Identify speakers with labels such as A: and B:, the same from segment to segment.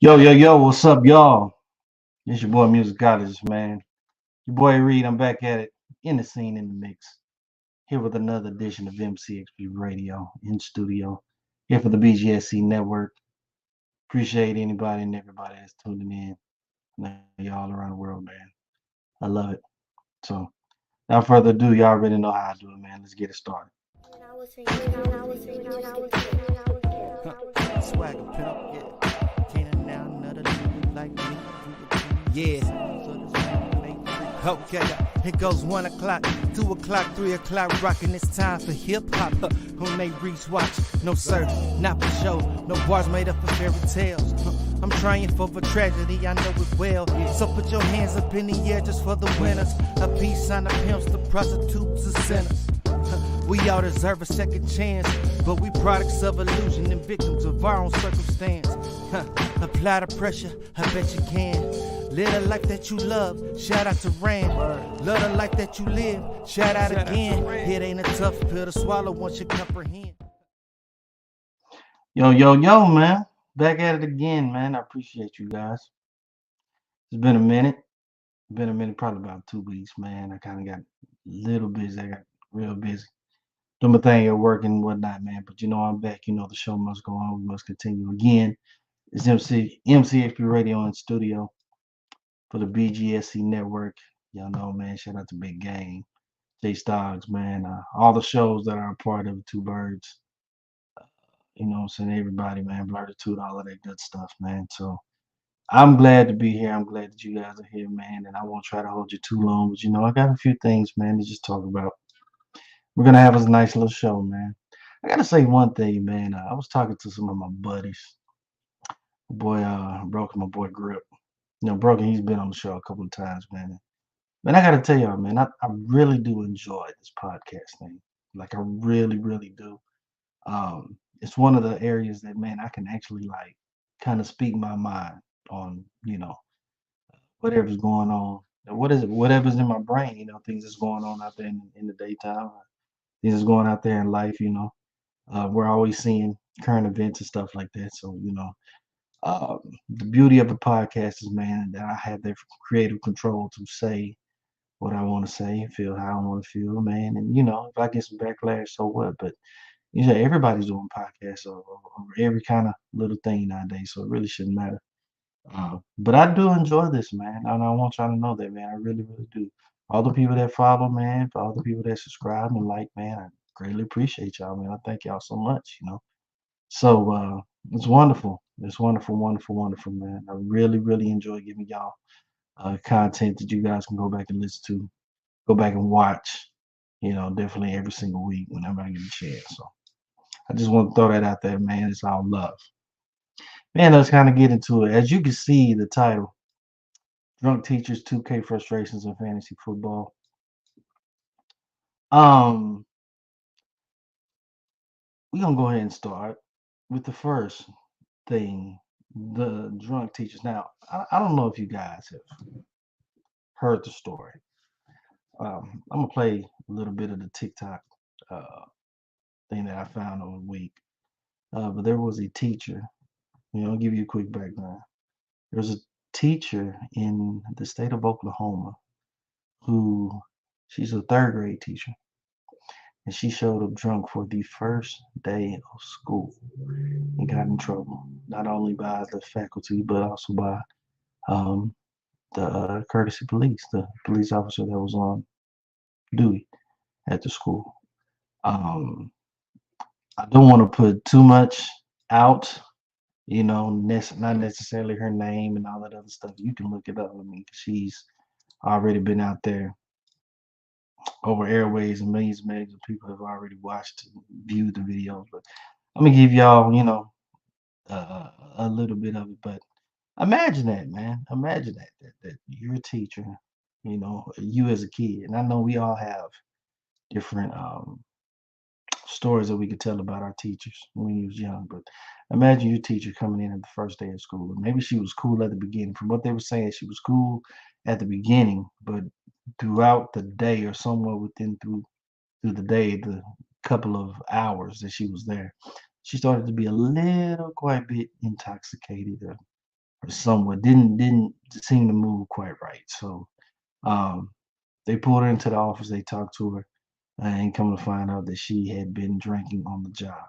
A: Yo, what's up, y'all? It's your boy Musicologist, man. Your boy Reed, I'm back at it, in the scene, in the mix. Here with another edition of MCXP Radio, in studio. Here for the BGSC Network. Appreciate anybody and everybody that's tuning in. Y'all around the world, man. I love it. So, without further ado, y'all already know how I do it, man. Let's get it started.
B: Swagger pimp, yeah. Can't now another nigga like me. Yeah. Okay, it goes 1 o'clock, 2 o'clock, 3 o'clock, rockin'. It's time for hip hop. On they reach watch, no sir, not for show. No bars made up of fairy tales. I'm trying for a tragedy, I know it well. So put your hands up in the air just for the winners. A peace sign of pimps, the prostitutes, the sinners. We all deserve a second chance, but we products of illusion and victims of our own circumstance. Apply the pressure, I bet you can. Live the life that you love, shout out to Rand. Love the life that you live, shout out again. It ain't a tough pill to swallow once you comprehend.
A: Yo, man. Back at it again, man. I appreciate you guys. It's been a minute. Probably about 2 weeks, man. I kind of got a little busy. I got real busy. Doing my thing at work and whatnot, man. But I'm back. The show must go on. We must continue. Again, it's MCXP Radio in studio for the BGSC Network. Y'all know, man. Shout out to Big Gang, J Stoggs, man. All the shows that are a part of Two Birds. What I'm saying? Everybody, man. Blurtitude, all of that good stuff, man. So I'm glad to be here. I'm glad that you guys are here, man. And I won't try to hold you too long, but I got a few things, man, to just talk about. We're gonna have a nice little show, man. I gotta say one thing, man. I was talking to some of my buddies. My boy Grip. Broken, he's been on the show a couple of times, man. Man, I gotta tell y'all, man, I really do enjoy this podcast thing. Like I really, really do. It's one of the areas that, man, I can actually like kind of speak my mind on, whatever's going on. Whatever's in my brain, things that's going on out there in the daytime, things that's going out there in life, we're always seeing current events and stuff like that. So, the beauty of a podcast is, man, that I have the creative control to say what I want to say, feel how I want to feel, man. And, if I get some backlash, so what? But, everybody's doing podcasts or every kind of little thing nowadays. So it really shouldn't matter. But I do enjoy this, man, and I want y'all to know that, man. I really, really do. All the people that follow, man, for all the people that subscribe and like, man, I greatly appreciate y'all, man. I thank y'all so much. So it's wonderful. It's wonderful, wonderful, wonderful, man. I really, really enjoy giving y'all content that you guys can go back and listen to, go back and watch. Definitely every single week whenever I get a chance. So I just want to throw that out there, man. It's all love. Man, let's kind of get into it. As you can see, the title. Drunk teachers, 2K frustrations in fantasy football. Um, we're gonna go ahead and start with the first thing, the drunk teachers. Now, I don't know if you guys have heard the story. I'm gonna play a little bit of the TikTok uh, thing that I found over the week. But there was a teacher. I'll give you a quick background. There was a teacher in the state of Oklahoma who she's a third grade teacher and she showed up drunk for the first day of school and got in trouble, not only by the faculty, but also by um, the courtesy police, the police officer that was on duty at the school. Um, I don't want to put too much out, not necessarily her name and all that other stuff. You can look it up. I mean, 'cause she's already been out there over airways and millions of people have already watched and viewed the videos. But I'm gonna give y'all, a little bit of it. But imagine that, man. Imagine that you're a teacher, you as a kid, and I know we all have different stories that we could tell about our teachers when we was young. But imagine your teacher coming in at the first day of school. And maybe she was cool at the beginning. From what they were saying, she was cool at the beginning, but throughout the day or somewhere through the day, the couple of hours that she was there, she started to be a little quite a bit intoxicated. or somewhat didn't seem to move quite right. So um, they pulled her into the office. They talked to her, and come to find out that she had been drinking on the job.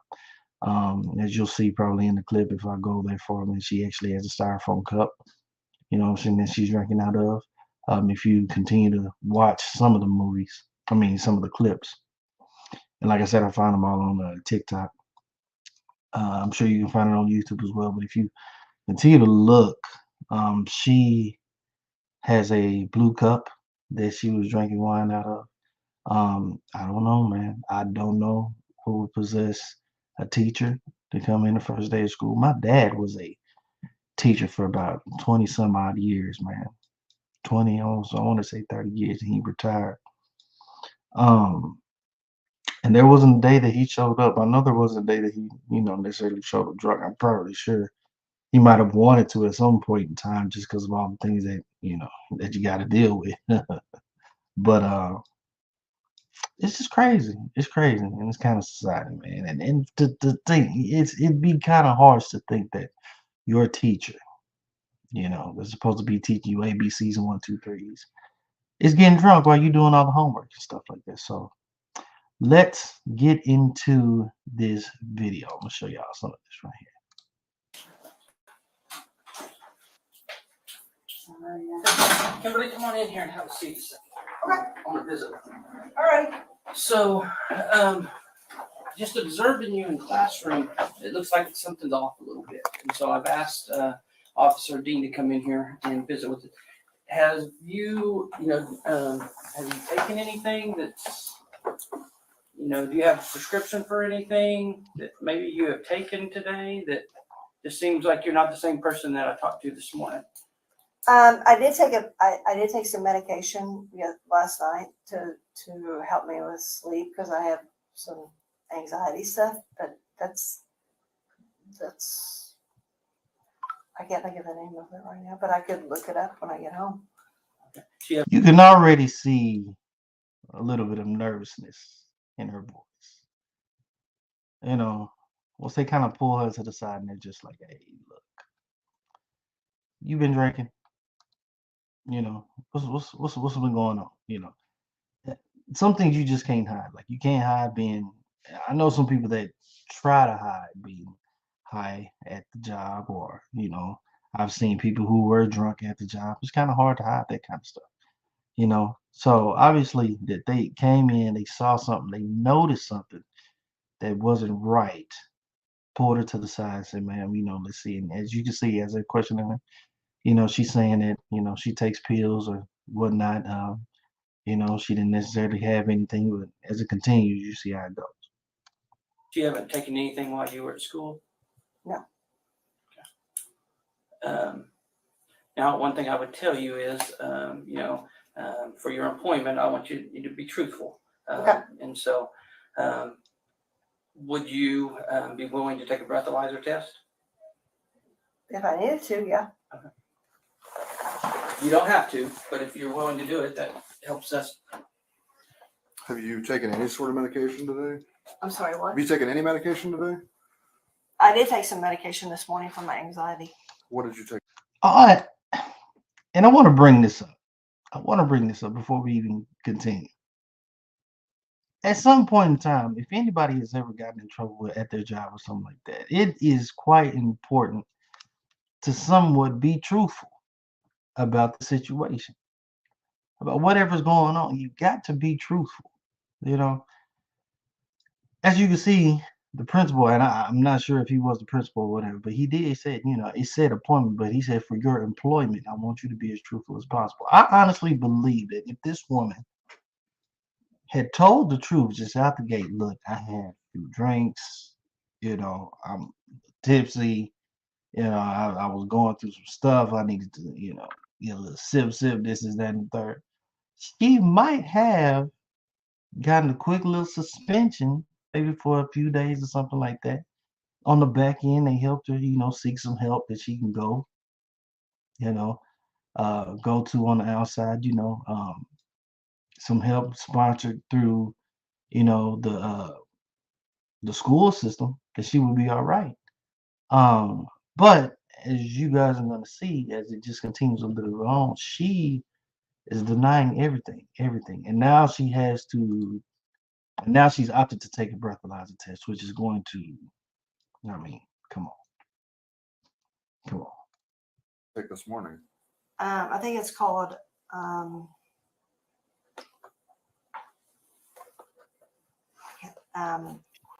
A: As you'll see probably in the clip, if I go there for me, she actually has a styrofoam cup, what I'm saying, that she's drinking out of. If you continue to watch some of the movies, I mean, some of the clips, and like I said, I found them all on TikTok. I'm sure you can find it on YouTube as well. But if you continue to look, she has a blue cup that she was drinking wine out of. I don't know, man. I don't know who would possess a teacher to come in the first day of school. My dad was a teacher for about 20 some odd years, man. 20, almost, I want to say 30 years, and he retired. Um, and there wasn't a day that he showed up. I know there wasn't a day that he, necessarily showed up drunk. I'm probably sure he might have wanted to at some point in time just because of all the things that, that you got to deal with. But it's just crazy. It's crazy in this kind of society, man. And to think it'd be kind of harsh to think that your teacher, that's supposed to be teaching you ABCs and one, two, threes, is getting drunk while you're doing all the homework and stuff like that. So let's get into this video. I'm gonna show y'all some of this right
B: Kimberly, come on in here and have a seat. Okay. I want to visit. All right. So, just observing you in classroom, it looks like something's off a little bit. And so I've asked Officer Dean to come in here and visit with it. Have you taken anything that's, do you have a prescription for anything that maybe you have taken today that just seems like you're not the same person that I talked to this morning?
C: I did take some medication last night to help me with sleep because I have some anxiety stuff, but that's I can't think of the name of it right now, but I could look it up when I get home.
A: here. You can already see a little bit of nervousness in her voice. Once they kind of pull her to the side and they're just like, "Hey, look, you've been drinking. What's been going on? Some things you just can't hide. Like you can't hide being. I know some people that try to hide being high at the job, or I've seen people who were drunk at the job. It's kind of hard to hide that kind of stuff. So obviously that they came in, they saw something, they noticed something that wasn't right, pulled her to the side and said, "Ma'am, let's see." And as you can see, as they're questioning her, she's saying that, she takes pills or whatnot. She didn't necessarily have anything, but as it continues, you see how it goes.
B: You haven't taken anything while you were at school?
C: No.
B: Okay. Now, one thing I would tell you is, for your employment, I want you to be truthful.
C: Okay.
B: And so, would you be willing to take a breathalyzer test?
C: If I needed to, yeah.
B: Okay. You don't have to, but if you're willing to do it, that helps us.
D: Have you taken any sort of medication today?
C: I'm sorry, what?
D: Have you taken any medication today?
C: I did take some medication this morning for my anxiety.
D: What did you take?
A: All right. And I want to bring this up. Before we even continue. At some point in time, if anybody has ever gotten in trouble at their job or something like that, it is quite important to somewhat be truthful about the situation, about whatever's going on. You got to be truthful. As you can see, the principal, and I'm not sure if he was the principal or whatever, but he did say, it said appointment, but he said for your employment, I want you to be as truthful as possible. I honestly believe that if this woman had told the truth just out the gate, look, I had a few drinks, I'm tipsy, I was going through some stuff, I needed to, get a little sip, this is that and the third. She might have gotten a quick little suspension, maybe for a few days or something like that. On the back end, they helped her, seek some help that she can you know, go to on the outside, some help sponsored through, the school system, that she would be all right. Um, but as you guys are going to see, as it just continues a little on, she is denying everything. And now now she's opted to take a breathalyzer test, which is going to, I mean, come on. Come on.
D: Take this morning.
C: I think it's called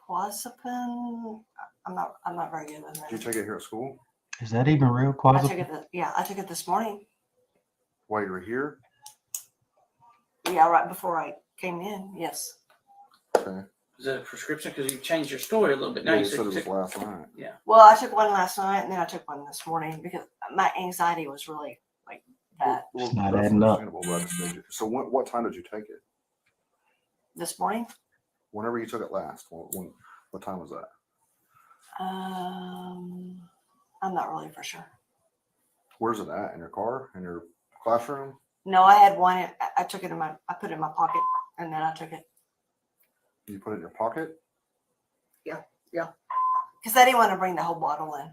C: clozapine. I'm not very good with
D: Did you
C: that.
D: take it here at school
A: Is that even real,
C: I took
A: Quasi?
C: it. I took it this morning.
D: while you were here?
C: Yeah, right before I came in. Yes.
D: Okay.
E: Is it a prescription? Because you changed your story a little bit. Now
D: Yeah,
E: you
D: you
E: said
D: said
E: you
D: it was
E: took.
D: last night.
C: Well, I took one last night, and then I took one this morning because my anxiety was really like bad
A: It's not
D: that's
A: adding up.
D: understandable, but I just need you. So what time did you take it?
C: this morning.
D: Whenever you took it last, what time was that?
C: I'm not really for sure.
D: Where's it at? In your car? In your classroom?
C: No, I had one. I took it I put it in my pocket, and then I took it
D: You put it in your pocket?
C: because I didn't want to bring the whole bottle in.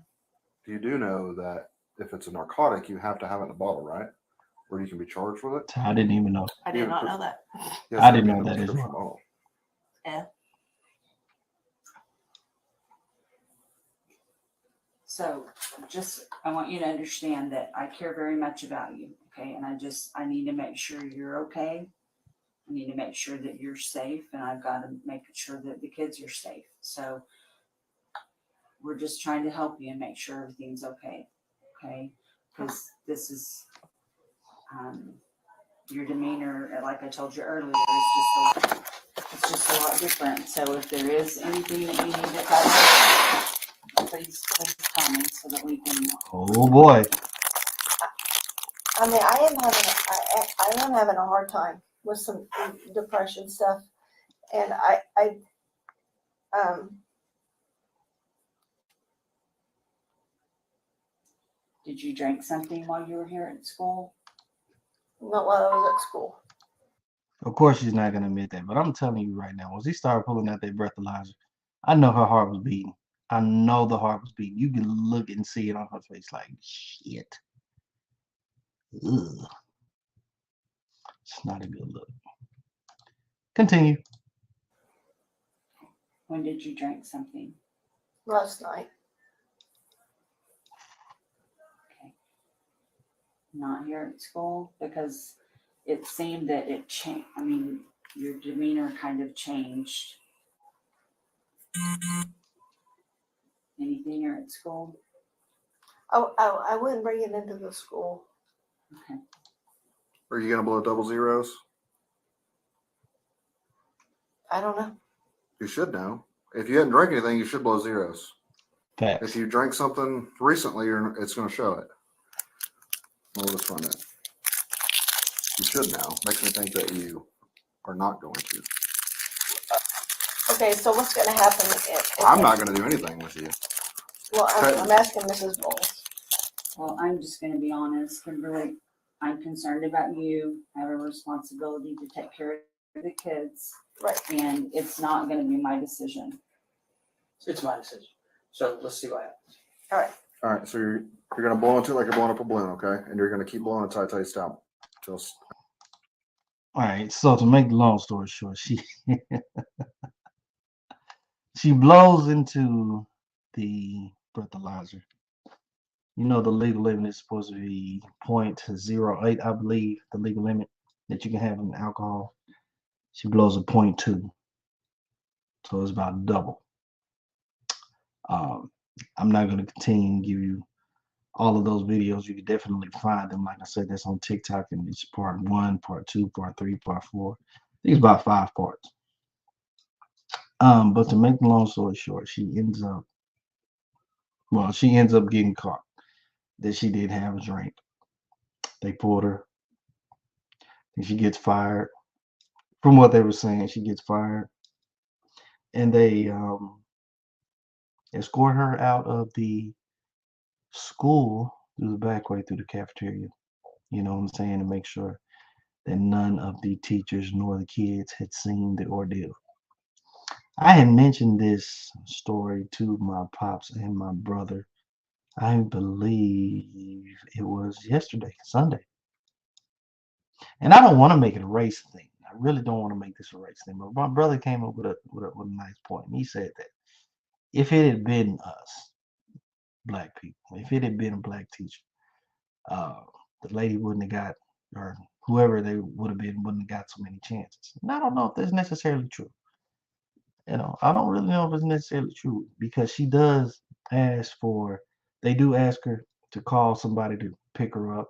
D: You do know that if it's a narcotic, you have to have it in a bottle, right? Or you can be charged with it.
A: I didn't even know.
C: I did not know that.
D: Yes,
A: I didn't
D: it'd be
A: know
D: in the
A: that as
D: prescription
A: well.
D: bottle.
C: Yeah.
F: So just, I want you to understand that I care very much about you, okay? And I need to make sure you're okay. I need to make sure that you're safe, and I've got to make sure that the kids are safe. So we're just trying to help you and make sure everything's okay, okay? Because this is, your demeanor, like I told you earlier, it's just a lot different. So if there is anything that you need to tell us, please tell me so that we can.
A: Oh boy.
C: I mean, I am having a hard time with some depression stuff, and
F: Did you drink something while you were here at school?
C: not while I was at school.
A: Of course she's not gonna admit that, but I'm telling you right now, once he started pulling out that breathalyzer, I know her heart was beating. I know the heart was beating. You can look and see it on her face like shit. Ugh. It's not a good look. Continue.
F: When did you drink something?
C: Last night.
F: Okay. Not here at school, because it seemed that it changed. I mean, your demeanor kind of changed. Anything here at school?
C: I wouldn't bring it into the school.
F: Okay.
D: Are you gonna blow double zeros?
C: I don't know.
D: You should know. If you hadn't drank anything, you should blow zeros.
A: Facts.
D: If you drank something recently, it's going to show it. We'll just find it. You should know. Makes me think that you are not going to.
C: Okay, so what's going to happen?
D: I'm not going to do anything with you.
C: Well, I'm asking Mrs. Bowles.
F: Well, I'm just going to be honest, Kimberly. I'm concerned about you. I have a responsibility to take care of the kids.
C: Right.
F: And it's not going to be my decision.
E: It's my decision. So let's see what happens.
C: All right.
D: All right. So you're going to blow into it like you're blowing up a balloon, okay? And you're going to keep blowing until I tell you stop. Just.
A: All right. So to make the long story short, she blows into the breathalyzer. You know the legal limit is supposed to be 0.08, I believe, the legal limit that you can have in alcohol. She blows a 0.2, so it's about double. I'm not going to continue to give you all of those videos. You can definitely find them. Like I said, that's on TikTok, and it's part 1, part 2, part 3, part 4. I think it's about 5 parts. But to make the long story short, she ends up getting caught that she did have a drink. They pulled her, and she gets fired. From what they were saying, she gets fired, and they escort her out of the school through the back way through the cafeteria. You know what I'm saying? To make sure that none of the teachers nor the kids had seen the ordeal. I had mentioned this story to my pops and my brother. I believe it was yesterday, Sunday. And I don't want to make it a race thing. I really don't want to make this a race thing. But my brother came up with a nice point. He said that if it had been us, black people, if it had been a black teacher, uh, the lady wouldn't have got, or whoever they would have been, wouldn't have got so many chances. And I don't know if that's necessarily true. I don't really know if it's necessarily true because she does ask for, they do ask her to call somebody to pick her up,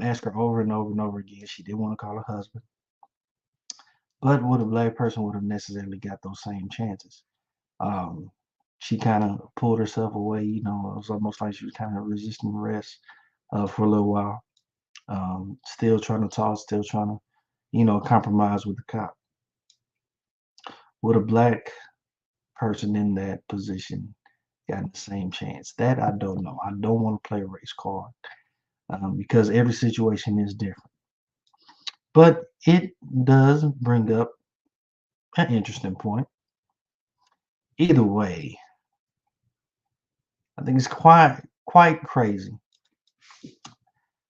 A: ask her over and over and over again. She did want to call her husband, but would a black person would have necessarily got those same chances? Um, she kind of pulled herself away. It was almost like she was kind of resisting arrest for a little while. Still trying to talk, still trying to, compromise with the cop. Would a black person in that position gotten the same chance? That I don't know. I don't want to play a race card because every situation is different. But it does bring up an interesting point. Either way, I think it's quite crazy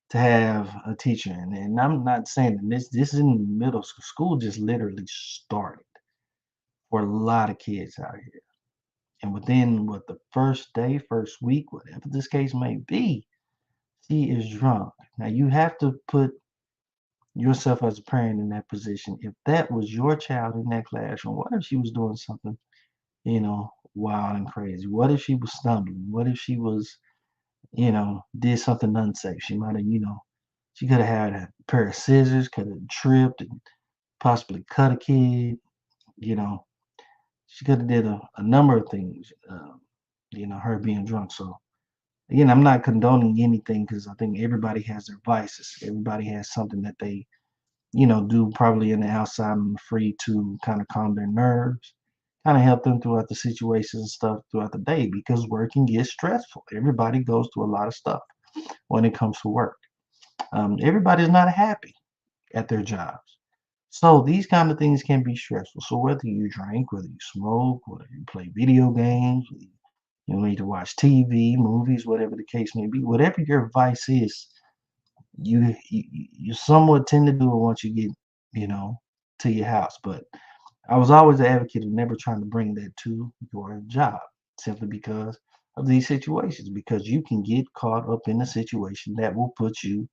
A: to have a teacher, and I'm not saying that this is in middle school. School just literally started for a lot of kids out here, and within what the first day, first week, whatever this case may be, she is drunk. Now you have to put yourself as a parent in that position. If that was your child in that classroom, what if she was doing something, wild and crazy? What if she was stumbling? What if she was, did something unsafe? She might have, she could have had a pair of scissors, could have tripped and possibly cut a kid. You know, she could have did a number of things. Her being drunk. So again, I'm not condoning anything because I think everybody has their vices. Everybody has something that they do probably in the outside and free to kind of calm their nerves, kind of help them throughout the situations and stuff throughout the day because work can get stressful. Everybody goes through a lot of stuff when it comes to work. Everybody's not happy at their jobs. So these kind of things can be stressful. So whether you drink, whether you smoke, whether you play video games, you need to watch TV, movies, whatever the case may be, whatever your vice is, you somewhat tend to do it once you get, you know, to your house. But I was always an advocate of never trying to bring that to your job simply because of these situations, because you can get caught up in a situation that will put you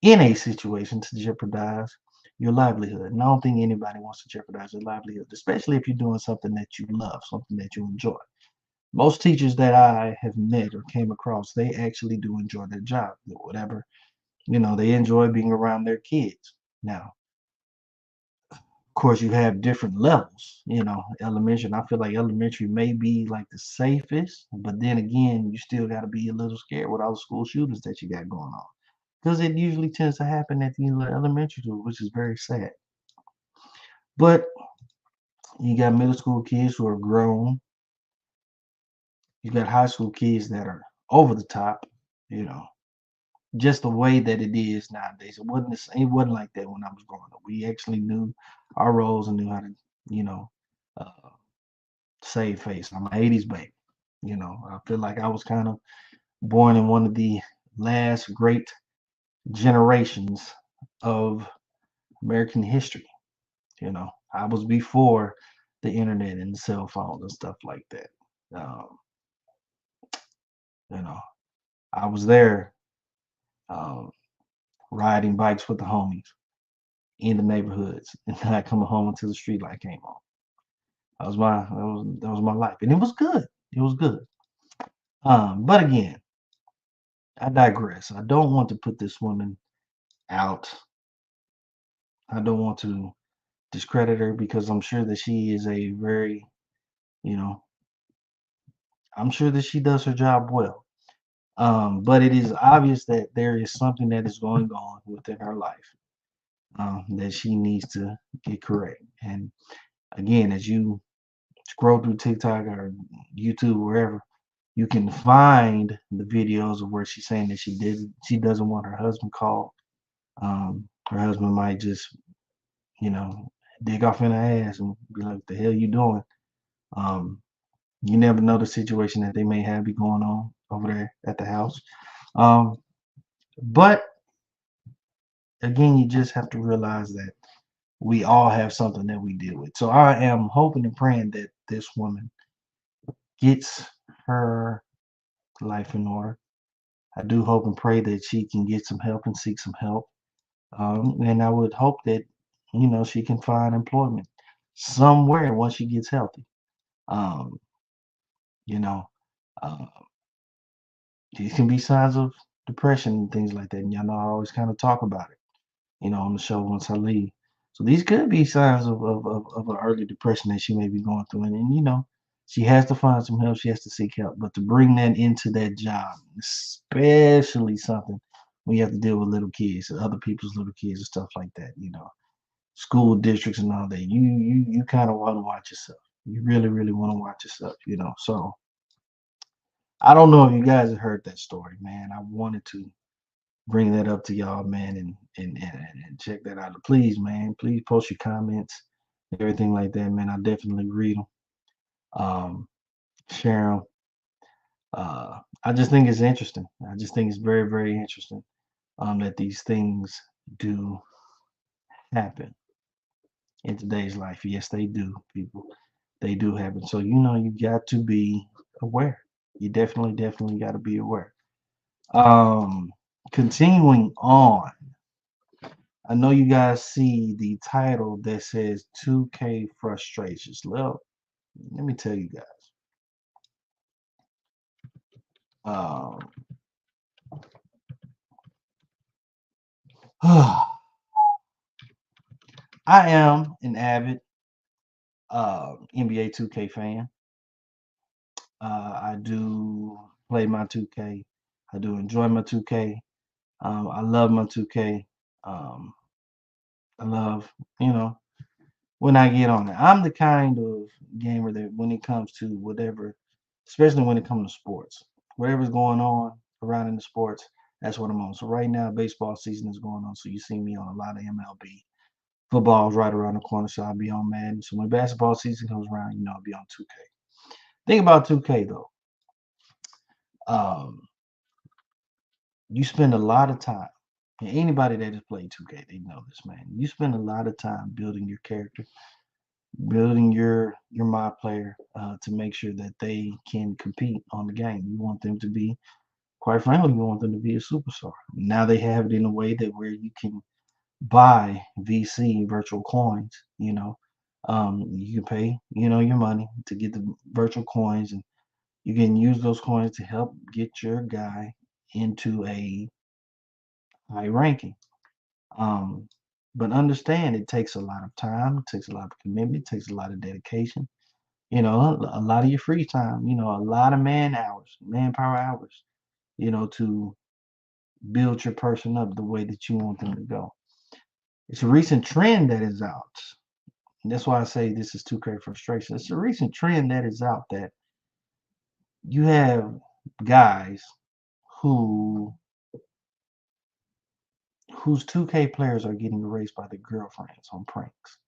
A: in a situation to jeopardize your livelihood. And I don't think anybody wants to jeopardize their livelihood, especially if you're doing something that you love, something that you enjoy. Most teachers that I have met or came across, they actually do enjoy their job, whatever, they enjoy being around their kids. Now, of course, you have different levels, elementary. And I feel like elementary may be like the safest, but then again, you still got to be a little scared with all the school shootings that you got going on. Because it usually tends to happen at the elementary school, which is very sad. But you got middle school kids who are grown. You got high school kids that are over the top, you know, just the way that it is nowadays. It wasn't like that when I was growing up. We actually knew our roles and knew how to, you know, uh, save face. I'm an 80s baby. I feel like I was kind of born in one of the last great generations of American history. I was before the internet and the cell phones and stuff like that. Um, you know, I was there um, riding bikes with the homies in the neighborhoods, and then I come home until the street light came on. That was my life, and it was good. It was good. But again, I digress. I don't want to put this woman out. I don't want to discredit her because I'm sure that she is a very, you know, I'm sure that she does her job well. But it is obvious that there is something that is going on within her life that she needs to get correct. And again, as you scroll through TikTok or YouTube, wherever, you can find the videos of where she's saying that she doesn't want her husband called. Her husband might just, dig off in her ass and be like, "The hell you doing?" Um, You never know the situation that they may have be going on over there at the house. Um, but again, you just have to realize that we all have something that we deal with. So I am hoping and praying that this woman gets her life in order. I do hope and pray that she can get some help and seek some help. And I would hope that, she can find employment somewhere once she gets healthy. Um, you know, uh, these can be signs of depression and things like that. And y'all know I always kind of talk about it, on the show once I leave. So these could be signs of an early depression that she may be going through. And she has to find some help. She has to seek help. But to bring that into that job, especially something when you have to deal with little kids, other people's little kids and stuff like that, school districts and all that, you kind of want to watch yourself. You really, really want to watch yourself. So I don't know if you guys have heard that story, man. I wanted to bring that up to y'all, man, and check that out. Please, man, please post your comments, everything like that, man. I definitely read them, share them. I just think it's interesting. I just think it's very, very interesting that these things do happen in today's life. Yes, they do, people. They do happen. So you got to be aware. You definitely, definitely got to be aware. Continuing on. I know you guys see the title that says 2K frustrations. Well, let me tell you guys. I am an avid NBA 2K fan. I do play my 2K. I do enjoy my 2K. I love my 2K. I love, when I get on it. I'm the kind of gamer that when it comes to whatever, especially when it comes to sports, whatever's going on around in the sports, that's what I'm on. So right now, baseball season is going on. So you see me on a lot of MLB. Football's right around the corner, so I'll be on Madden. So when basketball season comes around, I'll be on 2K. Think about 2K though. Um, you spend a lot of time, and anybody that has played 2K, they know this, man. You spend a lot of time building your character, building your my player to make sure that they can compete on the game. You want them to be, quite frankly, you want them to be a superstar. Now they have it in a way that where you can buy VC virtual coins. You can pay your money to get the virtual coins, and you can use those coins to help get your guy into a high ranking. Um, but understand it takes a lot of time, it takes a lot of commitment, it takes a lot of dedication. A lot of your free time, a lot of manpower hours, to build your person up the way that you want them to go. It's a recent trend that is out. And that's why I say this is 2K frustration. It's a recent trend that is out that you have guys who whose 2K players are getting erased by their girlfriends on pranks.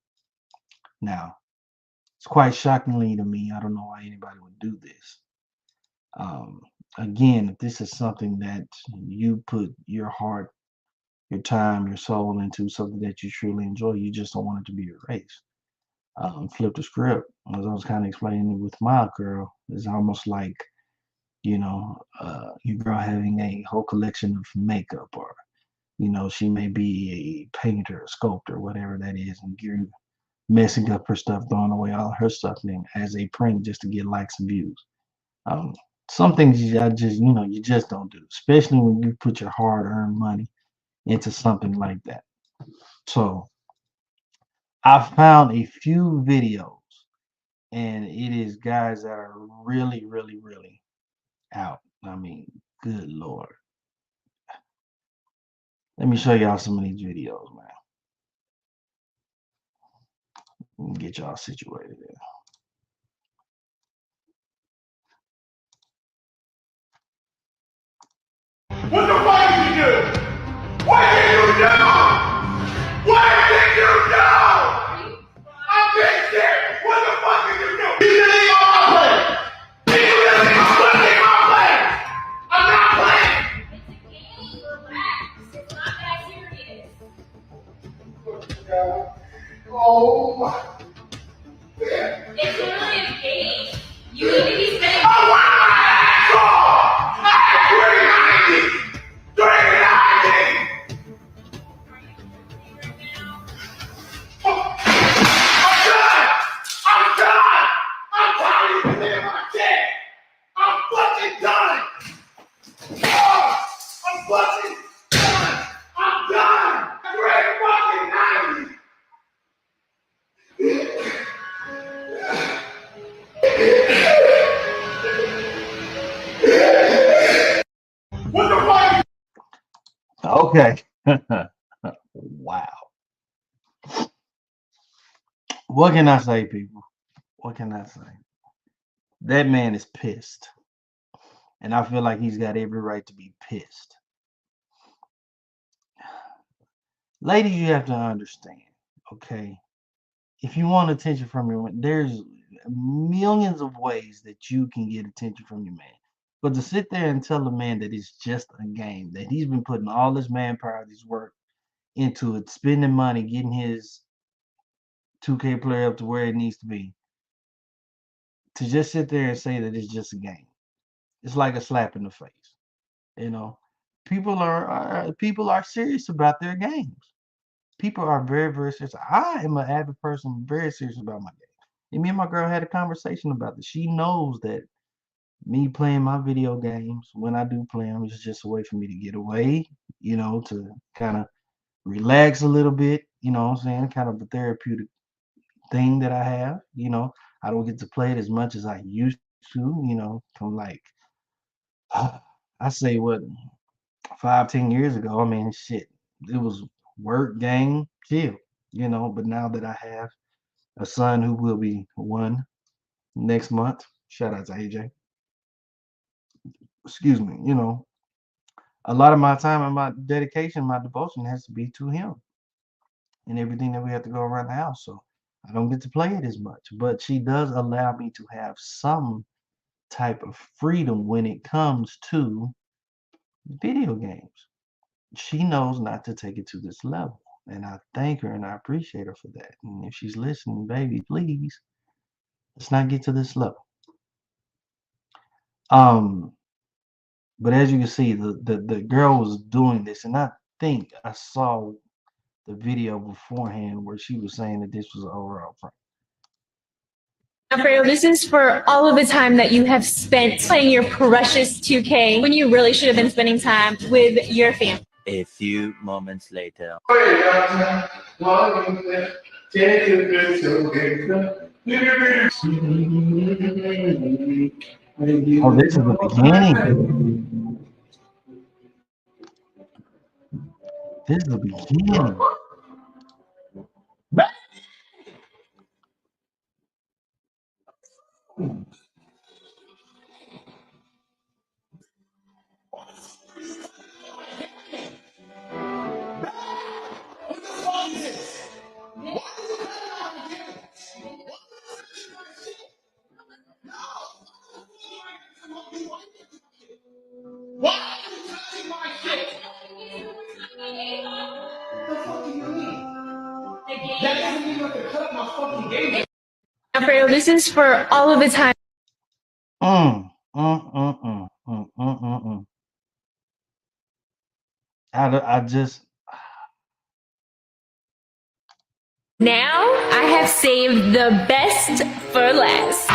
A: Now, it's quite shockingly to me. I don't know why anybody would do this. Um, Again, if this is something that you put your heart, your time, your soul into, something that you truly enjoy, you just don't want it to be erased. Flip the script. As I was kind of explaining with my girl, it's almost like, your girl having a whole collection of makeup, or, she may be a painter, a sculptor, whatever that is, and you're messing up her stuff, throwing away all her stuff, and as a prank just to get likes and views. Um, some things you just don't do, especially when you put your hard-earned money into something like that. So I found a few videos, and it is guys that are really, really, really out. I mean, good Lord. Let me show y'all some of these videos, man. Let me get y'all situated there.
G: What the fuck did you do? What did you do? What did you do? I'm being serious. What the fuck did you do? You didn't leave all my players. Oh my.
H: It's literally a game. You need to be spending.
G: I want my ass off! I had 390! 390! I'm done! I'm tired of living my kid! I'm fucking done! I'm fucking done! I'm done! 390! What the fuck?
A: Okay. Wow. What can I say, people? What can I say? That man is pissed. And I feel like he's got every right to be pissed. Ladies, you have to understand, okay? If you want attention from your man, there's millions of ways that you can get attention from your man. But to sit there and tell a man that it's just a game, that he's been putting all his manpower, his work into it, spending money, getting his 2K player up to where it needs to be, to just sit there and say that it's just a game, it's like a slap in the face. You know, people are serious about their games. People are very, very serious. I am an avid person, very serious about my game. And me and my girl had a conversation about this. She knows that me playing my video games, when I do play them, is just a way for me to get away, to kind of relax a little bit, you know what I'm saying? Kind of a therapeutic thing that I have, I don't get to play it as much as I used to, from like, I say what, 5, 10 years ago. I mean, shit, it was work, gang, chill, but now that I have a son who will be 1 next month, shout out to AJ, excuse me, a lot of my time and my dedication, my devotion has to be to him and everything that we have to go around the house. So I don't get to play it as much, but she does allow me to have some type of freedom when it comes to video games. She knows not to take it to this level, and I thank her and I appreciate her for that. And if she's listening, baby, please, let's not get to this level. But as you can see, the girl was doing this, and I think I saw the video beforehand where she was saying that this was an overall prank.
H: Alfredo, this is for all of the time that you have spent playing your precious 2K when you really should have been spending time with your family.
I: A few moments later.
A: Oh, this is the beginning. This is the beginning.
G: Why are you touching my shit? What the fuck do you mean? That doesn't mean you have to cut my fucking game.
H: Alfredo, this is for all of the time.
A: I just.
H: Now I have saved the best for last.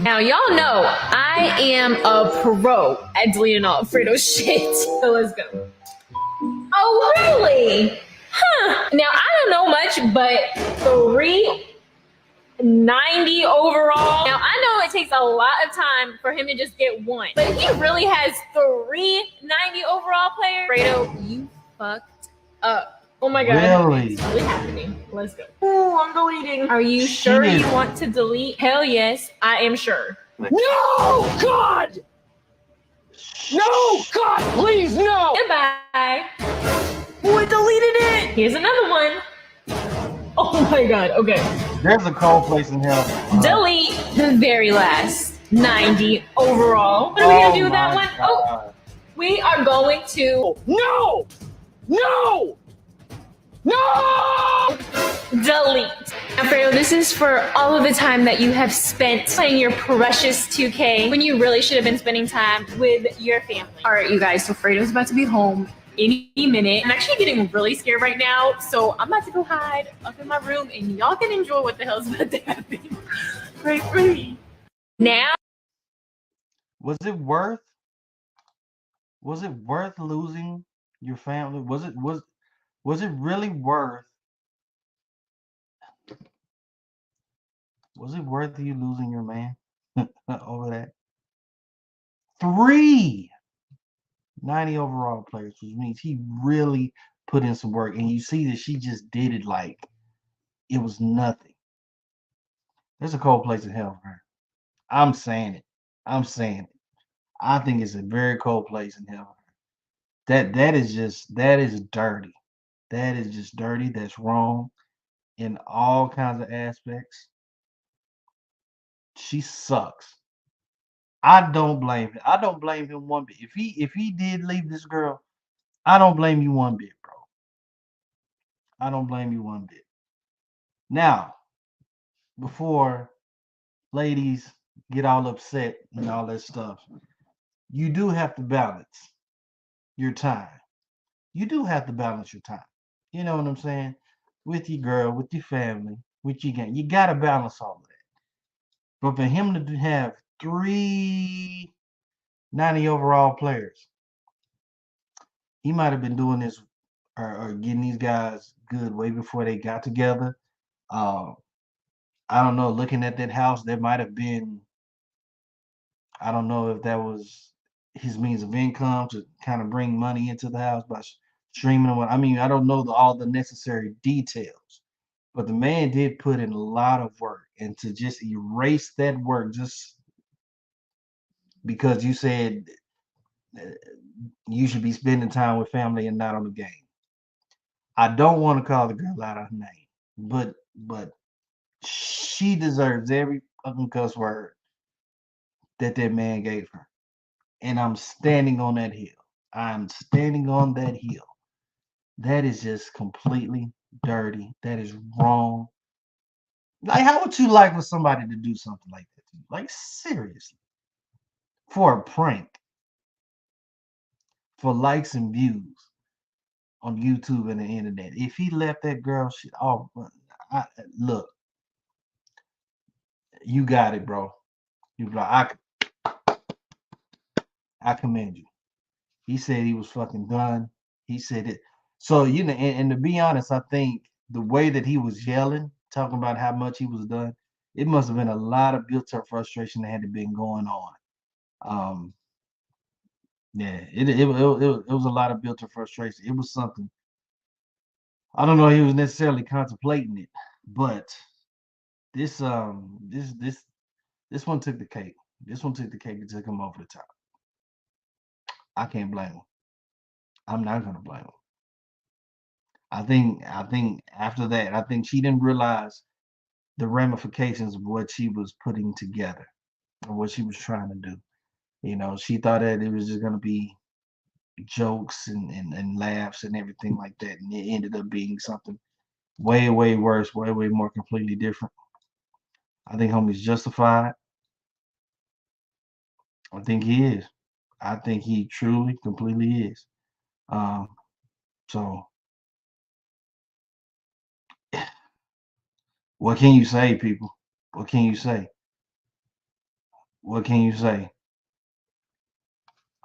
H: Now y'all know I am a pro at deleting Alfredo's shit. So let's go. Oh really? Huh. Now I don't know much, but 390 overall. Now I know it takes a lot of time for him to just get one, but he really has 390 overall players. Alfredo, you fucked up. Oh my god.
A: Really?
H: It's really happening. Let's go. Oh, I'm deleting. Are you sure you want to delete? Hell yes, I am sure.
G: No, God! No, God, please, no!
H: Goodbye. Oh, I deleted it. Here's another one. Oh my god, okay.
A: There's a cold place in hell.
H: Delete the very last 90 overall. What are we gonna do with that one?
A: God.
H: Oh, we are going to.
G: No! No! No!
H: delete. Alfredo, this is for all of the time that you have spent playing your precious 2K when you really should have been spending time with your family. All right, you guys, so Fredo's about to be home any minute. I'm actually getting really scared right now, so I'm about to go hide up in my room and y'all can enjoy what the hell's about to happen. Right, right. Now.
A: Was it worth losing your family? Was it really worth you losing your man over that? 3 90 overall players, which means he really put in some work, and you see that she just did it like it was nothing. There's a cold place in hell for her. I'm saying it. I think it's a very cold place in hell. That is dirty. That is just dirty. That's wrong in all kinds of aspects. She sucks. I don't blame him. I don't blame him one bit. If he did leave this girl, I don't blame you one bit, bro. I don't blame you one bit. Now, before ladies get all upset and all that stuff, you do have to balance your time. You do have to balance your time. You know what I'm saying? With your girl, with your family, with your game. You got to balance all of that. But for him to have 3 90 overall players, he might have been doing this or getting these guys good way before they got together. I don't know. Looking at that house, there might have been, I don't know if that was his means of income to kind of bring money into the house by streaming. I mean, I don't know all the necessary details, but the man did put in a lot of work, and to just erase that work just because you said you should be spending time with family and not on the game. I don't want to call the girl out of her name, but she deserves every fucking cuss word that man gave her. And I'm standing on that hill. I'm standing on that hill. That is just completely dirty. That is wrong. Like, how would you like for somebody to do something like that to you? Like, seriously. For a prank. For likes and views on YouTube and the internet. If he left that girl shit off, look, you got it, bro. I commend you. He said he was fucking done. He said it. So, you know, and to be honest, I think the way that he was yelling, talking about how much he was done, it must have been a lot of built-up frustration that had to been going on. Yeah, it was a lot of built-up frustration. It was something. I don't know if he was necessarily contemplating it, but this one took the cake. This one took the cake and took him over the top. I can't blame him. I'm not gonna blame him. I think after that, I think she didn't realize the ramifications of what she was putting together or what she was trying to do. You know, she thought that it was just gonna be jokes and laughs and everything like that, and it ended up being something way worse, way more completely different. I think homie's justified. I think he is. I think he truly, completely is. So what can you say, people? What can you say? What can you say?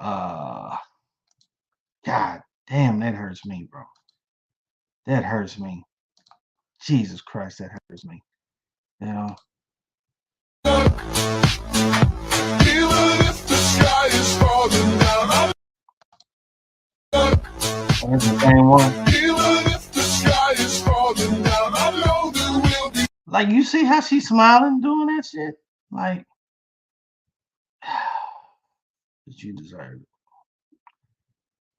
A: God damn, that hurts me, bro. That hurts me. Jesus Christ, that hurts me. You know. That's the same one. Like, you see how she's smiling doing that shit? Like, but you deserve it.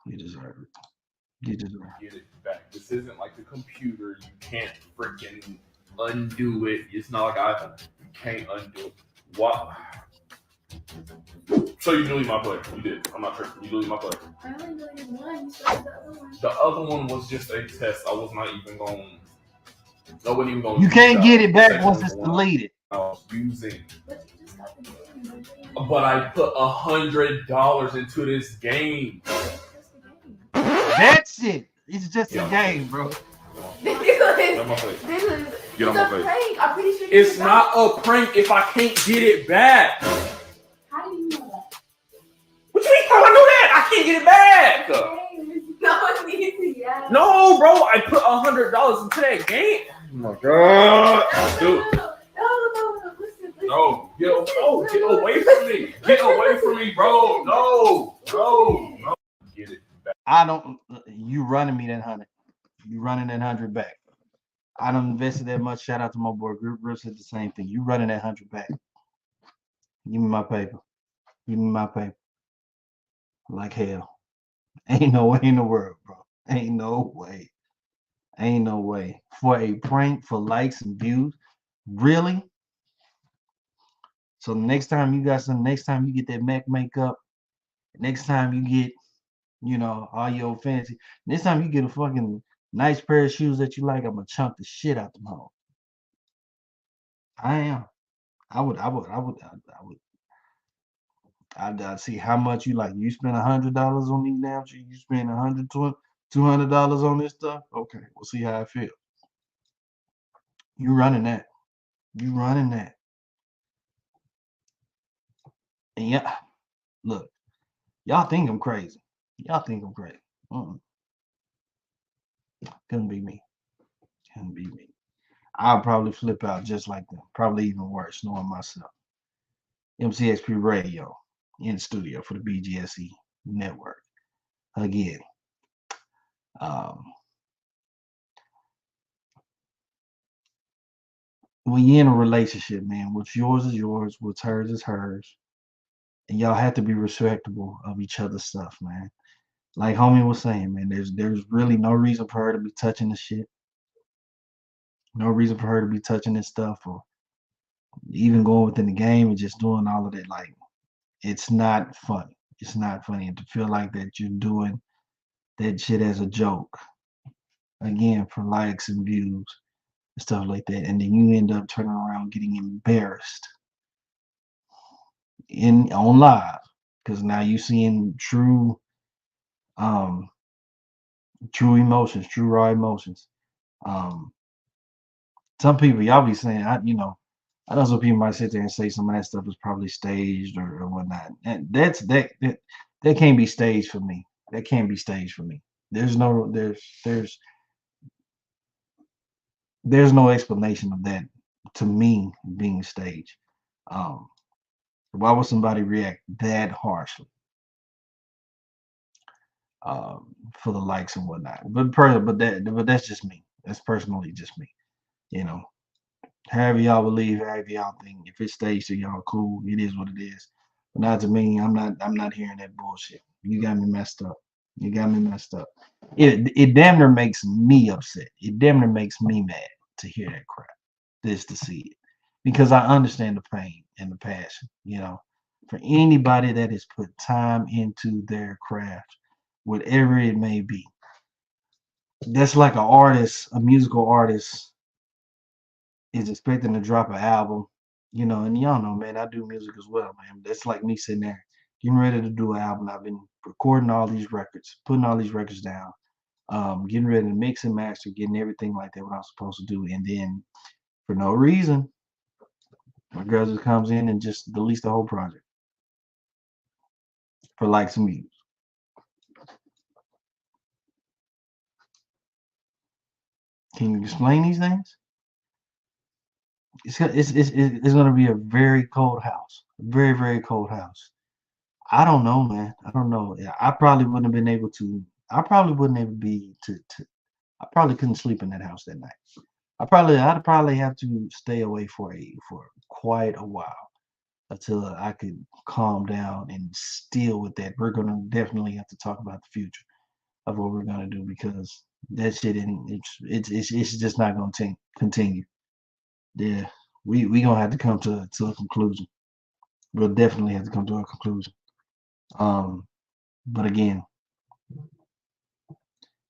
A: You deserve it. You deserve it.
J: Get it back. This isn't like the computer. You can't freaking undo it. It's not like iPhone. You can't undo it. What? So you deleted my player. You did. I'm not tripping. You deleted my player.
H: I only deleted one. You started the other one.
J: The other one was just a test. I was not even going. I wouldn't even gonna
A: You
J: use
A: can't get it
J: the
A: back
J: second
A: once
J: one,
A: it's
J: the one
A: deleted.
J: I was using. But I put $100 into this game.
A: That's it. It's just
J: Get
A: a
J: out my
A: game,
J: face.
A: bro.
J: Get out my face. Get out my face. I'm pretty sure it's not a prank if I can't get it back.
H: How do you know that?
J: What you mean? How do I know that? I can't get it back.
H: No, yeah.
J: No, bro. I put $100 into that game. Oh my god, dude.
H: No, listen.
J: No, get away from me. Get away from me, bro. No. Get it back.
A: I don't. You running me that 100. You running that 100 back. I don't invested that much. Shout out to my boy Group. Group said the same thing. You running that 100 back. Give me my paper. Give me my paper. Like hell. Ain't no way in the world, bro. Ain't no way. Ain't no way. For a prank for likes and views. Really? So next time you get that Mac makeup, next time you get, all your fancy, next time you get a fucking nice pair of shoes that you like, I'm gonna chunk the shit out them home. I am. I'd see how much you like. You spend $100 on these damn shoes. You spend $200 on this stuff. Okay, we'll see how I feel. You running that. You running that. And yeah, look, y'all think I'm crazy. Y'all think I'm crazy. Couldn't be me. Couldn't be me. I'll probably flip out just like them. Probably even worse, knowing myself. MCXP Radio in the studio for the BGSE network. Again. When you're in a relationship, man, what's yours is yours, what's hers is hers. And y'all have to be respectable of each other's stuff, man. Like homie was saying, man, there's really no reason for her to be touching the shit. No reason for her to be touching this stuff or even going within the game and just doing all of that. Like, it's not funny. It's not funny. And to feel like that you're doing that shit as a joke, again, for likes and views and stuff like that. And then you end up turning around getting embarrassed on live because now you're seeing true emotions, true raw emotions. Some people y'all be saying, I know some people might sit there and say some of that stuff is probably staged or whatnot. And that can't be staged for me. That can't be staged for me. There's no explanation of that to me being staged. Why would somebody react that harshly for the likes and whatnot? But that's just me. That's personally just me. However y'all believe, however y'all think. If it's staged to y'all, cool. It is what it is. But not to me. I'm not hearing that bullshit. You got me messed up. You got me messed up. It damn near makes me upset. It damn near makes me mad to hear that crap. Just to see it. Because I understand the pain and the passion, for anybody that has put time into their craft, whatever it may be. That's like an artist, a musical artist is expecting to drop an album, and y'all know, man, I do music as well, man. That's like me sitting there getting ready to do an album. I've been recording all these records, putting all these records down, getting ready to mix and master, getting everything like that, what I'm supposed to do. And then for no reason, my girl just comes in and just deletes the whole project for likes and views. Can you explain these things? It's going to be a very cold house, very, very cold house. I don't know, man. I don't know. I probably wouldn't have been able to. I probably wouldn't able be to. I probably couldn't sleep in that house that night. I'd probably have to stay away for quite a while until I could calm down and deal with that. We're gonna definitely have to talk about the future of what we're gonna do because that shit it's just not gonna continue. Yeah, we gonna have to come to a conclusion. We'll definitely have to come to a conclusion. But again,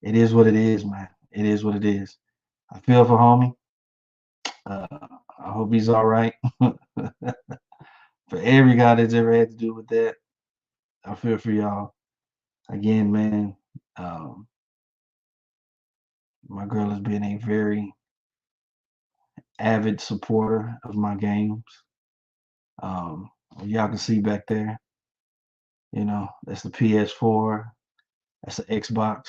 A: it is what it is, man. It is what it is. I feel for homie. Uh, I hope he's all right. For every guy that's ever had to do with that, I feel for y'all. Again, man, um, my girl has been a very avid supporter of my games. Um, y'all can see back there, that's the PS4, that's the Xbox,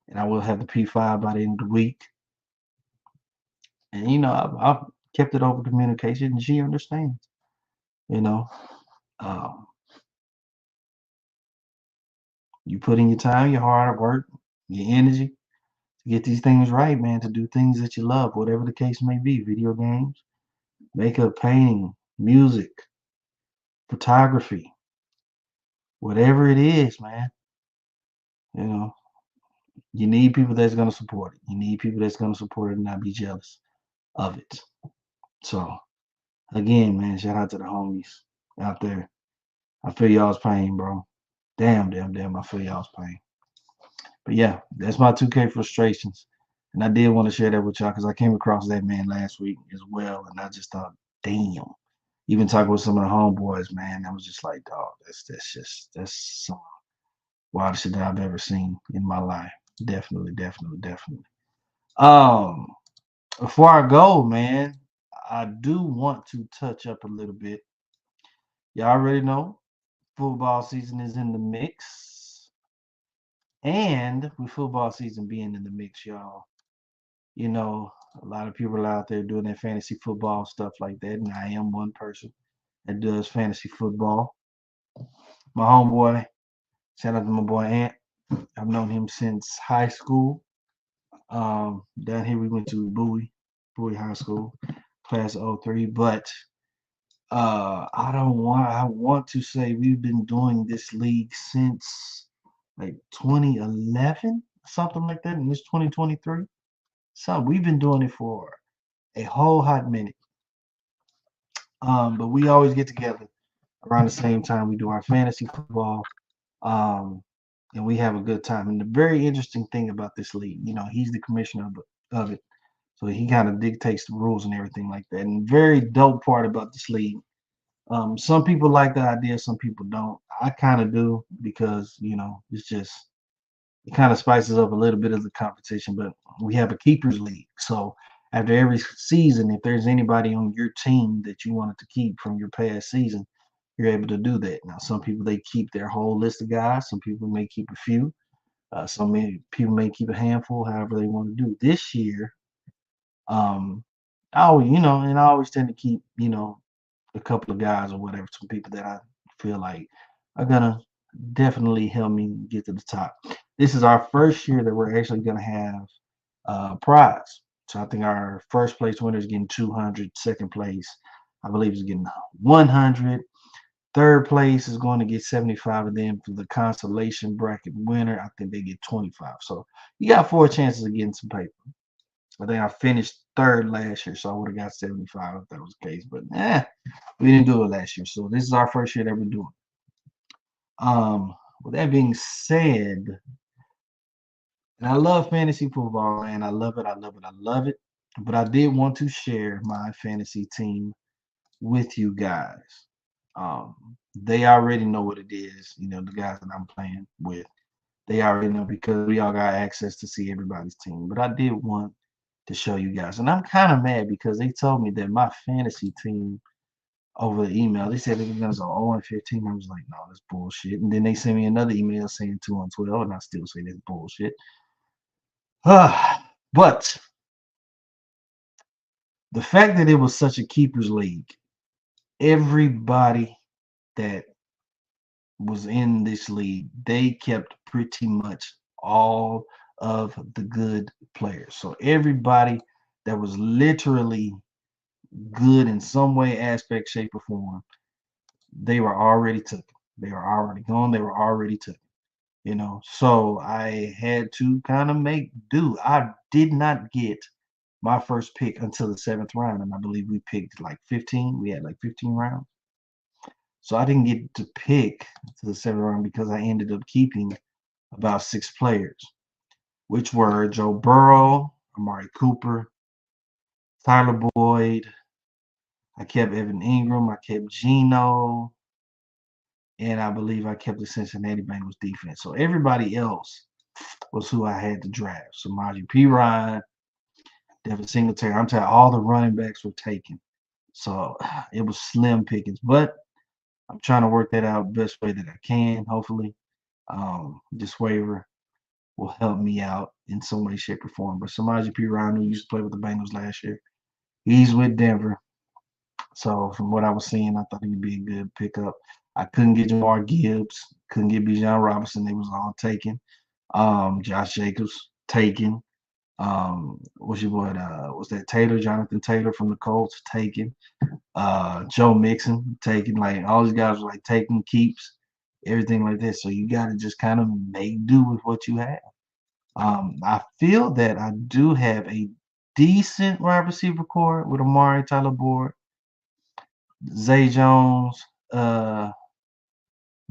A: and I will have the P5 by the end of the week. And I've kept it open communication, and she understands. You know, um, you put in your time, your hard work, your energy to get these things right, man. To do things that you love, whatever the case may be, video games, makeup, painting, music, photography, whatever it is, man. You know, you need people that's gonna support it. You need people that's gonna support it and not be jealous of it. So again, man, shout out to the homies out there. I feel y'all's pain, bro. Damn, damn, damn. I feel y'all's pain. But yeah, that's my 2K frustrations. And I did want to share that with y'all because I came across that man last week as well. And I just thought, damn. Even talking with some of the homeboys, man, I was just like, dog, that's some wildest shit that I've ever seen in my life. Definitely, definitely, definitely. Um, Before I go, man, I do want to touch up a little bit. Y'all already know football season is in the mix. And with football season being in the mix, y'all, a lot of people are out there doing their fantasy football stuff like that. And I am one person that does fantasy football. My homeboy, shout out to my boy Ant. I've known him since high school. Down here we went to Bowie High School, class of '03. But I want to say we've been doing this league since like 2011, something like that, and it's 2023. So we've been doing it for a whole hot minute. But we always get together around the same time. We do our fantasy football, um, and we have a good time. And the very interesting thing about this league, he's the commissioner of it, so he kind of dictates the rules and everything like that. And very dope part about this league. Some people like the idea, some people don't. I kind of do because it's just it kind of spices up a little bit of the competition. But we have a keepers league, so after every season, if there's anybody on your team that you wanted to keep from your past season, you're able to do that. Now, some people they keep their whole list of guys. Some people may keep a few. People may keep a handful, however they want to do. This year, I always, and I always tend to keep, a couple of guys or whatever, some people that I feel like are gonna definitely help me get to the top. This is our first year that we're actually gonna have a prize. So I think our first place winner is getting 200. Second place, I believe, is getting 100. Third place is going to get 75, and then for the consolation bracket winner, I think they get 25. So you got 4 chances of getting some paper. I think I finished third last year, so I would have got 75 if that was the case. But we didn't do it last year. So this is our first year that we're doing. With that being said, and I love fantasy football, man. I love it. I love it. I love it. But I did want to share my fantasy team with you guys. They already know what it is, the guys that I'm playing with. They already know because we all got access to see everybody's team. But I did want to show you guys. And I'm kind of mad because they told me that my fantasy team over the email, they said it was going to go 0-15. I was like, no, that's bullshit. And then they sent me another email saying 2-12, and I still say that's bullshit. But the fact that it was such a keepers league, everybody that was in this league, they kept pretty much all of the good players. So everybody that was literally good in some way, aspect, shape, or form, they were already taken. They were already gone. They were already taken. So I had to kind of make do. I did not get my first pick until the 7th round, and I believe we picked like 15. We had like 15 rounds. So I didn't get to pick to the 7th round because I ended up keeping about 6 players, which were Joe Burrow, Amari Cooper, Tyler Boyd. I kept Evan Ingram. I kept Geno. And I believe I kept the Cincinnati Bengals defense. So everybody else was who I had to draft. Samaje Perine, Devin Singletary. I'm telling you, all the running backs were taken. So it was slim pickings. But I'm trying to work that out best way that I can, hopefully. This waiver will help me out in some way, shape, or form. But Samaje Perine, who used to play with the Bengals last year, he's with Denver. So from what I was seeing, I thought he'd be a good pickup. I couldn't get Jamar Gibbs, couldn't get Bijan Robinson. They was all taken. Josh Jacobs taken. What's your boy? Was that Taylor, Jonathan Taylor from the Colts taken? Joe Mixon taken. Like all these guys were like taking keeps, everything like this. So you got to just kind of make do with what you have. I feel that I do have a decent wide receiver core with Amari, Tyler Boyd, Zay Jones,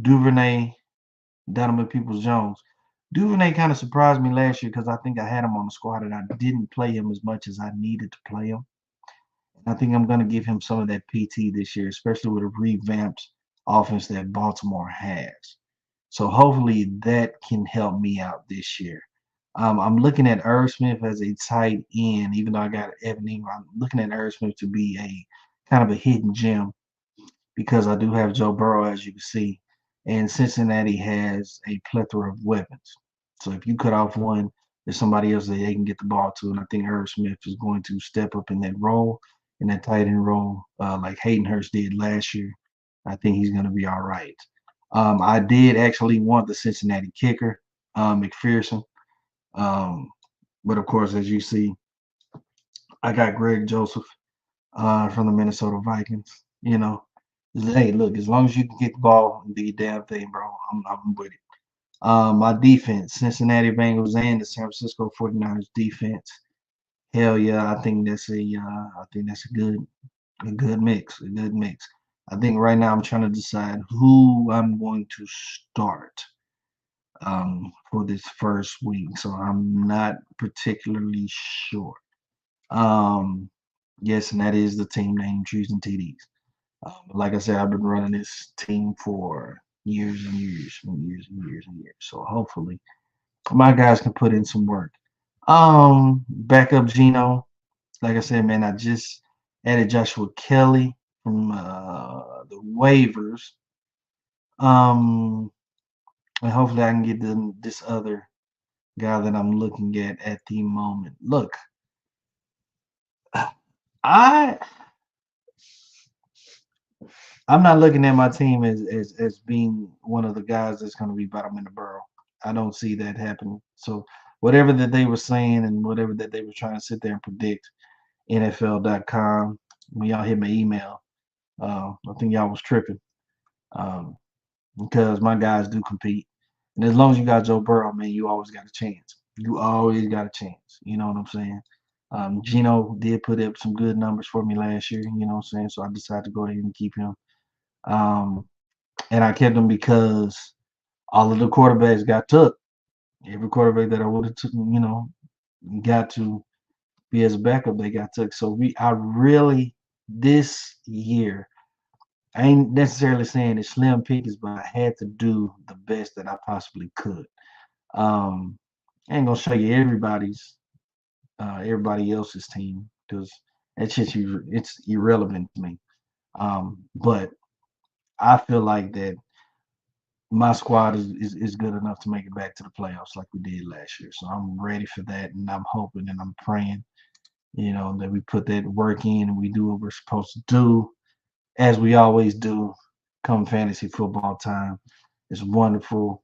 A: Duvernay, Donovan Peoples-Jones. Duvernay kind of surprised me last year because I think I had him on the squad and I didn't play him as much as I needed to play him. I think I'm going to give him some of that PT this year, especially with a revamped offense that Baltimore has. So hopefully that can help me out this year. I'm looking at Irv Smith as a tight end, even though I got Evan Ingram. I'm looking at Irv Smith to be a kind of a hidden gem because I do have Joe Burrow, as you can see, and Cincinnati has a plethora of weapons. So if you cut off one, there's somebody else that they can get the ball to, and I think Irv Smith is going to step up in that role, in that tight end role, like Hayden Hurst did last year. I think he's going to be all right. I did actually want the Cincinnati kicker, McPherson, but of course, as you see, I got Greg Joseph from the Minnesota Vikings. You know, hey, look, as long as you can get the ball and do your damn thing, bro, I'm with it. My defense, Cincinnati Bengals and the San Francisco 49ers defense. Hell yeah, I think that's a good mix, a good mix. I think right now I'm trying to decide who I'm going to start for this first week. So I'm not particularly sure. Um, yes, and that is the team name, Trees and TDs. Like I said, I've been running this team for years and years and years and years and years. So hopefully my guys can put in some work. Backup Geno. Like I said, man, I just added Joshua Kelly from the waivers. Um, and hopefully I can get this other guy that I'm looking at the moment. Look, I I'm not looking at my team as being one of the guys that's going to be bottom in the barrel. I don't see that happening. So whatever that they were saying and whatever that they were trying to sit there and predict, NFL.com, when y'all hit my email, I think y'all was tripping um, because my guys do compete. And as long as you got Joe Burrow, man, you always got a chance. You always got a chance. You know what I'm saying? Gino did put up some good numbers for me last year. You know what I'm saying? So I decided to go ahead and keep him. Um, and I kept him because all of the quarterbacks got took. Every quarterback that I would have took, got to be as a backup, they got took. So I really this year, I ain't necessarily saying it's slim pickings, but I had to do the best that I possibly could. I ain't gonna show you everybody else's team because it's irrelevant to me. But I feel like that my squad is good enough to make it back to the playoffs like we did last year. So I'm ready for that, and I'm hoping and I'm praying, that we put that work in and we do what we're supposed to do, as we always do. Come fantasy football time, it's wonderful,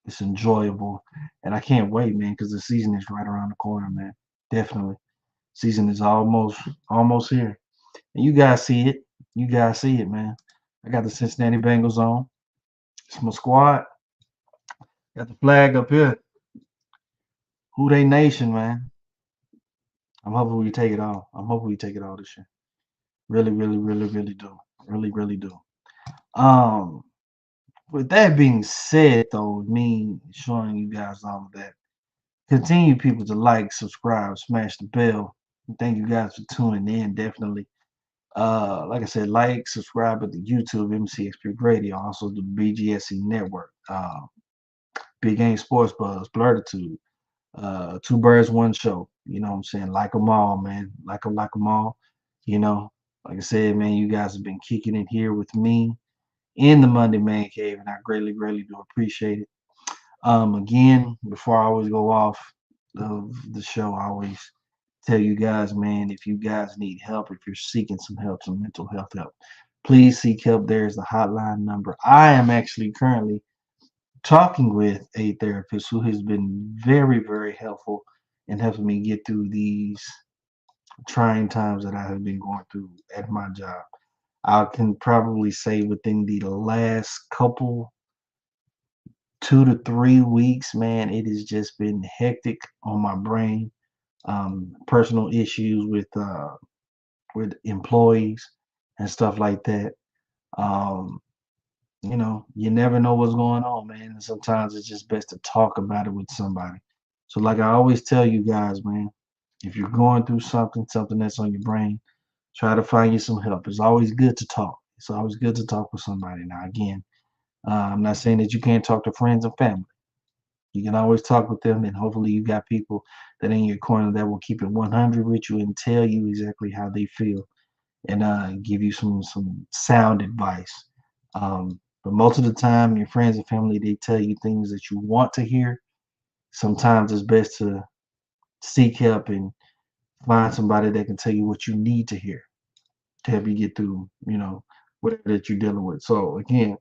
A: it's enjoyable, and I can't wait, man, because the season is right around the corner, man. Definitely, season is almost here, and you guys see it. You guys see it, man. I got the Cincinnati Bengals on. It's my squad. Got the flag up here. Who they nation, man. I'm hoping we take it all. I'm hoping we take it all this year. Really, really, really, really do. Really, really do. Um, with that being said, though, me showing you guys all of that, continue people to like, subscribe, smash the bell. Thank you guys for tuning in. Definitely. Like I said, like, subscribe to the YouTube MCXP Radio, also the BGSE Network, Big Game Sports Buzz, Blurtitude, Two Birds, One Show. You know what I'm saying? Like them all, man. Like them all. You know, like I said, man, you guys have been kicking it here with me in the Monday Man Cave, and I greatly, greatly do appreciate it. Again, before I always go off of the show, I always tell you guys, man, if you guys need help, if you're seeking some help, some mental health help, please seek help. There's the hotline number. I am actually currently talking with a therapist who has been very, very helpful in helping me get through these trying times that I have been going through at my job. I can probably say within the last couple 2 to 3 weeks, man, it has just been hectic on my brain. Personal issues with employees and stuff like that. Um, you never know what's going on, man. And sometimes it's just best to talk about it with somebody. So, like I always tell you guys, man, if you're going through something that's on your brain, try to find you some help. It's always good to talk. It's always good to talk with somebody. Now, again, I'm not saying that you can't talk to friends and family. You can always talk with them, and hopefully you got people that in your corner that will keep it 100 with you and tell you exactly how they feel and give you some sound advice. But most of the time, your friends and family, they tell you things that you want to hear. Sometimes it's best to seek help and find somebody that can tell you what you need to hear to help you get through, whatever that you're dealing with. So again,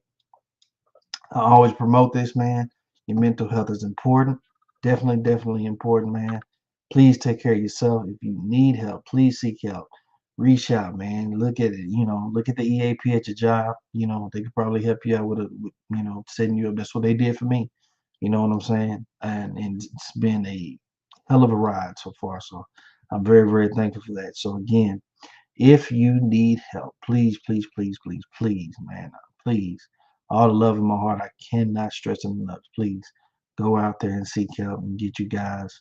A: I always promote this, man. Your mental health is important. Definitely, definitely important, man. Please take care of yourself. If you need help, please seek help. Reach out, man. Look at it. Look at the EAP at your job. They could probably help you out with setting you up. That's what they did for me. You know what I'm saying? And it's been a hell of a ride so far. So I'm very, very thankful for that. So again, if you need help, please, please, please, please, please, man, please, all the love in my heart, I cannot stress it enough. Please go out there and seek help and get you guys,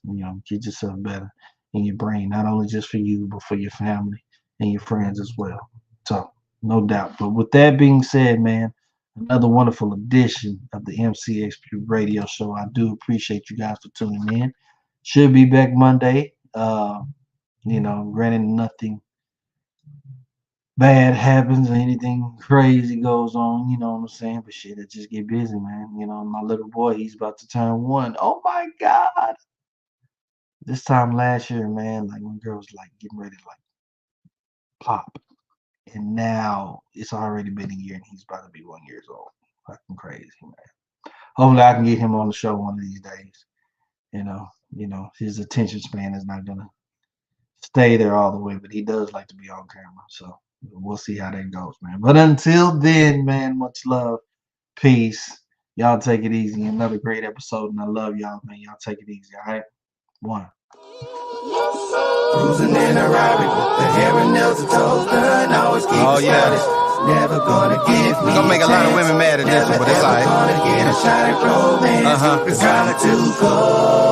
A: get yourself better in your brain, not only just for you, but for your family and your friends as well. So, no doubt. But with that being said, man, another wonderful edition of the MCXP Radio Show. I do appreciate you guys for tuning in. Should be back Monday. Granted, nothing bad happens or anything crazy goes on, you know what I'm saying? But shit, I just get busy, man. My little boy, he's about to turn 1. Oh my God. This time last year, man, like when girls like getting ready to like pop. And now it's already been a year and he's about to be 1 year old. Fucking crazy, man. Hopefully I can get him on the show one of these days. His attention span is not gonna stay there all the way, but he does like to be on camera. So we'll see how that goes, man. But until then, man, much love. Peace. Y'all take it easy. Another great episode, and I love y'all, man. Y'all take it easy, all right? One.
B: Cruising in a Rari with the hair and nails and toes done. Always keep never gonna give me.
K: We're gonna make a lot of women mad at this one, but it's alright.
B: Gonna get a shot at romance. Cause I'm too cold.